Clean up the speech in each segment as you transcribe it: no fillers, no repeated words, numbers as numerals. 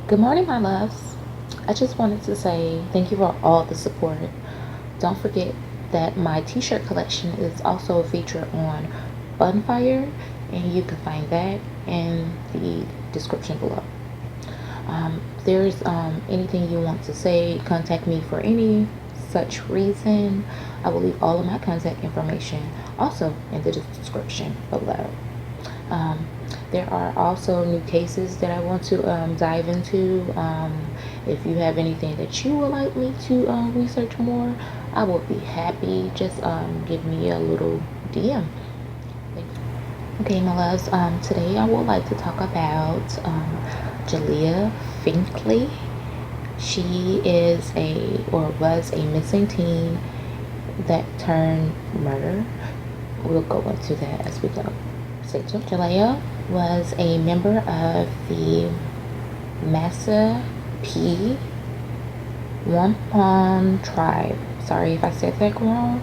Good morning, my loves. I just wanted to say thank you for all the support. Don't forget that my t-shirt collection is also featured on Funfire, and you can find that in the description below. If there's anything you want to say, contact me for any such reason. I will leave all of my contact information also in the description below. Um, there are also new cases that I want to dive into. If you have anything that you would like me to research more, I will be happy. Just give me a little DM. Okay, my loves. Today I would like to talk about Jalajhia Finklea. She is was a missing teen that turned murder. We'll go into that as we go. Jalajhia was a member of the Massa P Wampum tribe. Sorry if I said that wrong.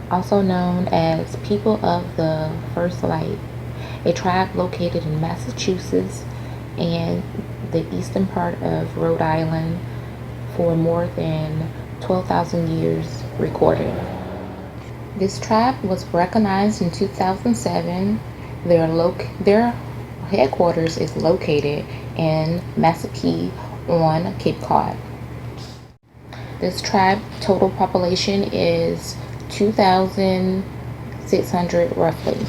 Also known as People of the First Light, a tribe located in Massachusetts and the eastern part of Rhode Island for more than 12,000 years recorded. This tribe was recognized in 2007. Their headquarters is located in Massapequa on Cape Cod. This tribe total population is 2,600 roughly.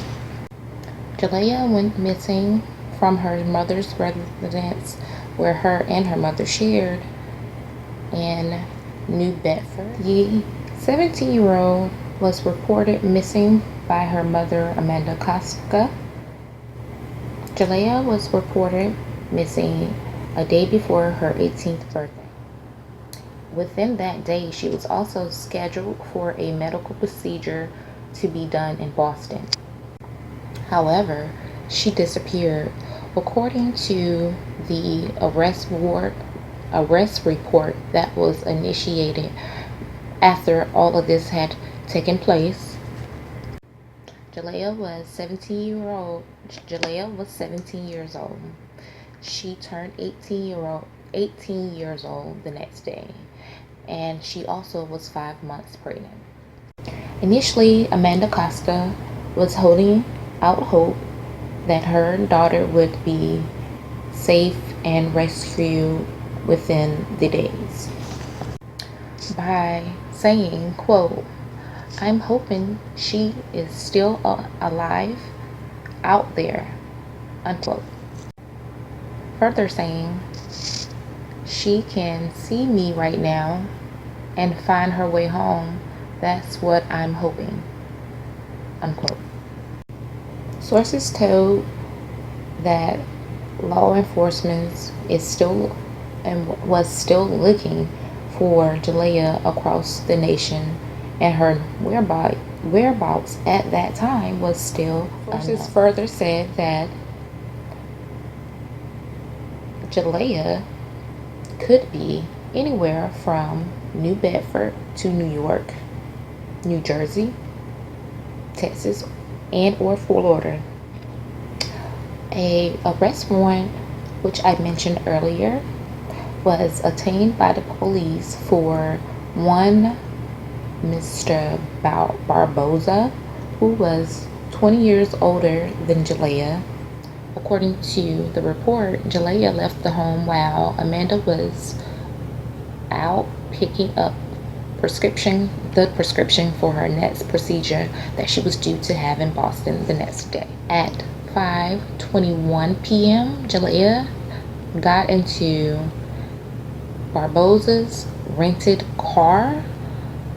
Jalajhia went missing from her mother's residence where her and her mother shared in New Bedford. The 17-year-old was reported missing by her mother, Amanda Costa. Jalajhia was reported missing a day before her 18th birthday. Within that day, she was also scheduled for a medical procedure to be done in Boston. However, she disappeared. According to the arrest report that was initiated after all of this had taken place, Jalajhia was 17 years old. She turned 18 years old the next day, and she also was 5 months pregnant. Initially, Amanda Costa was holding out hope that her daughter would be safe and rescued within the days by saying, quote, "I'm hoping she is still alive out there," unquote. Further saying, "She can see me right now and find her way home. That's what I'm hoping," unquote. Sources told that law enforcement was still looking for Jalajhia across the nation, and her whereabouts at that time was still unknown. Sources further said that Jalajhia could be anywhere from New Bedford to New York, New Jersey, Texas, and or Florida. A arrest warrant, which I mentioned earlier, was obtained by the police for one Mr. Barboza, who was 20 years older than Jalajhia. According to the report, Jalajhia left the home while Amanda was out picking up the prescription for her next procedure that she was due to have in Boston the next day. At 5:21 p.m., Jalajhia got into Barboza's rented car.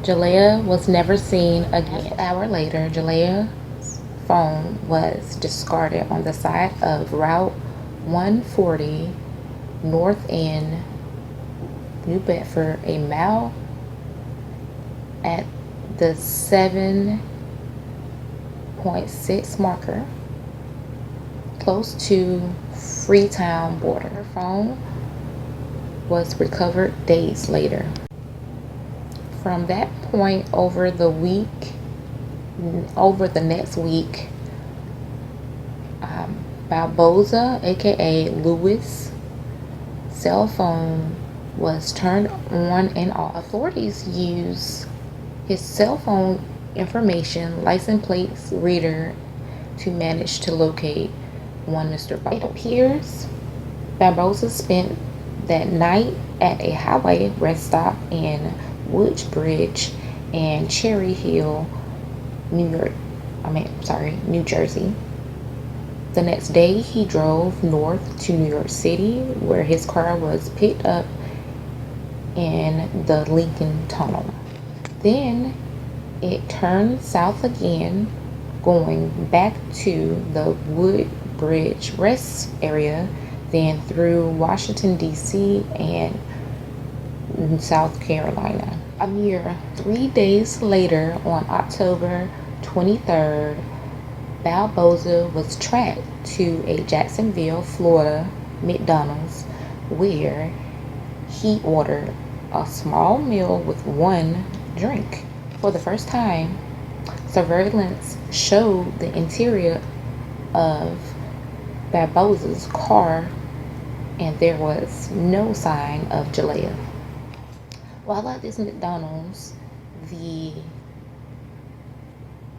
Jalajhia was never seen again. An hour later, Jalajhia's phone was discarded on the side of Route 140 North in New Bedford, a mile at the 7.6 marker, close to Freetown border. Her phone was recovered days later. From that point over the next week, Barboza, aka Louis cell phone was turned on and off. Authorities used his cell phone information, license plates reader, to manage to locate one Mr. Barbosa. It appears Barbosa spent that night at a highway rest stop in Woodbridge and Cherry Hill, New Jersey. The next day, he drove north to New York City, where his car was picked up in the Lincoln Tunnel. Then it turned south again, going back to the Woodbridge rest area, then through Washington, D.C. and South Carolina. A mere 3 days later, on October 23rd, Barbosa was tracked to a Jacksonville, Florida McDonald's, where he ordered a small meal with one drink. For the first time, surveillance showed the interior of Barbosa's car, and there was no sign of Jalajhia. While at this McDonald's, the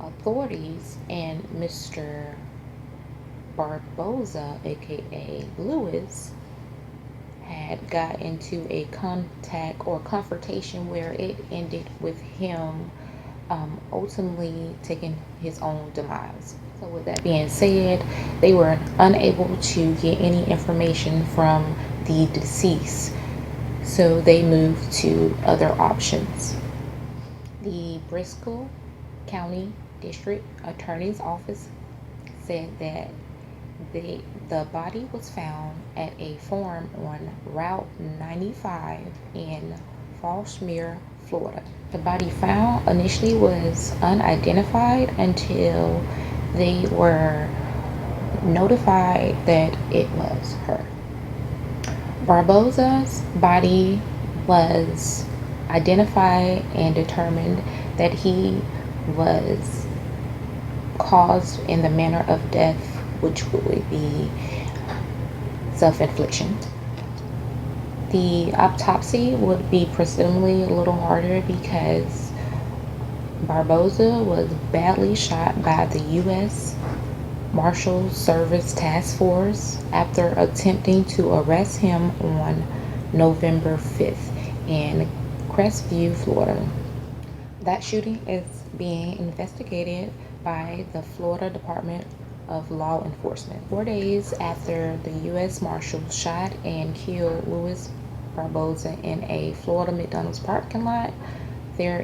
authorities and Mr. Barbosa, aka Lewis, had got into a confrontation where it ended with him ultimately taking his own demise. So with that being said, they were unable to get any information from the deceased, so they moved to other options. The Bristol County District Attorney's Office said that the body was found at a farm on Route 95 in Fallsmere, Florida. The body found initially was unidentified until they were notified that it was her. Barbosa's body was identified and determined that he was caused in the manner of death, which would be self-infliction. The autopsy would be presumably a little harder because Barbosa was badly shot by the U.S. Marshal Service Task Force after attempting to arrest him on November 5th in Crestview, Florida. That shooting is being investigated by the Florida Department of Law Enforcement. 4 days after the U.S. Marshal shot and killed Louis Barbosa in a Florida McDonald's parking lot, there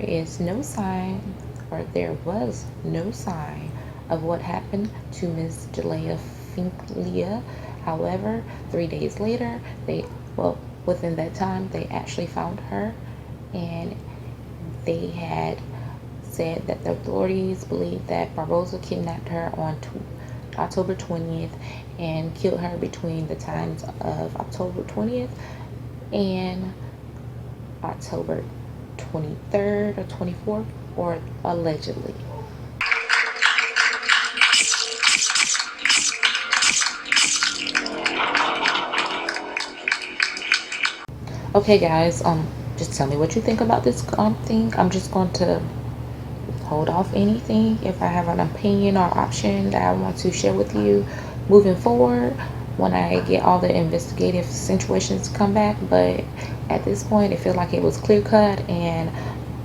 was no sign of what happened to Ms. Jalajhia Finklea. However, 3 days later, within that time, they actually found her, and they had said that the authorities believed that Barbosa kidnapped her on October 20th and killed her between the times of October 20th and October 23rd or 24th, or allegedly. Okay guys, just tell me what you think about this thing. I'm just going to hold off anything if I have an opinion or option that I want to share with you moving forward when I get all the investigative situations come back. But at this point, it feels like it was clear cut, and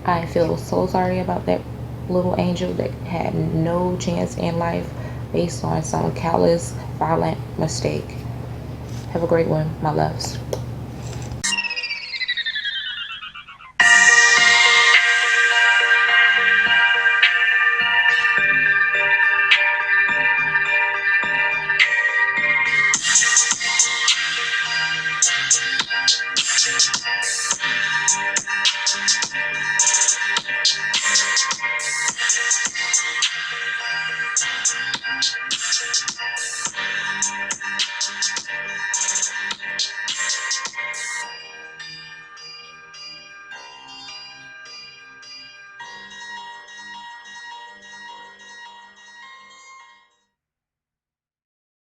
I feel so sorry about that little angel that had no chance in life based on some callous, violent mistake. Have a great one, my loves.